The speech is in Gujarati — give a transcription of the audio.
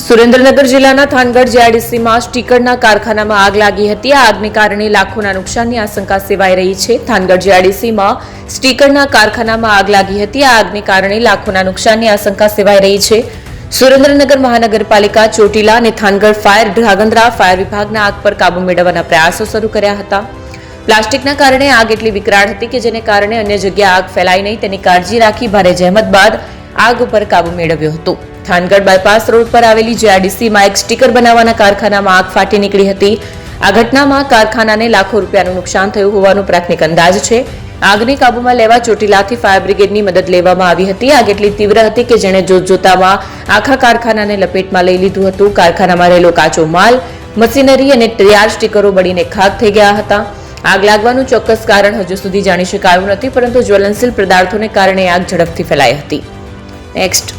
સુરેન્દ્રનગર જિલ્લાના થાનગઢ જીઆઈડીસીમાં સ્ટીકરના કારખાનામાં આગ લાગી હતી. આ આગને કારણે લાખોના નુકસાનની આશંકા સેવાઈ રહી છે. થાનગઢ જીઆઈડીસીમાં સ્ટીકરના કારખાનામાં આગ લાગી હતી. આ આગને કારણે લાખોના નુકસાનની આશંકા સેવાઈ રહી છે. સુરેન્દ્રનગર મહાનગરપાલિકા, ચોટીલા અને થાનગઢ ફાયર ધ્રાંગધ્રા ફાયર વિભાગના આગ પર કાબુ મેળવવાના પ્રયાસો શરૂ કર્યા હતા. પ્લાસ્ટિકના કારણે આગ એટલી વિકરાળ હતી કે જેને કારણે અન્ય જગ્યાએ આગ ફેલાય નહીં તેની કાળજી રાખી ભારે જહેમત બાદ આગ ઉપર કાબુ મેળવ્યો હતો. થાનગઢ બાયપાસ રોડ પર આવેલી જીઆઈડીસીમાં એક સ્ટીકર બનાવવાના કારખાનામાં આગ ફાટી નીકળી હતી. આ ઘટનામાં કારખાનાને લાખો રૂપિયાનું નુકસાન થયું હોવાનો પ્રાથમિક અંદાજ છે. આગને કાબૂમાં લેવા ચોટીલાથી ફાયર બ્રિગેડની મદદ લેવામાં આવી હતી. આગ એટલી તીવ્ર હતી કે જેણે જોતજોતામાં આખા કારખાનાને લપેટમાં લઈ લીધું હતું. કારખાનામાં રહેલો કાચો માલ, મશીનરી અને તૈયાર સ્ટીકરો બળીને ખાક થઈ ગયા હતા. આગ લાગવાનું ચોક્કસ કારણ હજુ સુધી જાણી શકાયું નથી, પરંતુ જ્વલનશીલ પદાર્થોને કારણે આગ ઝડપથી ફેલાઈ હતી. નેક્સ્ટ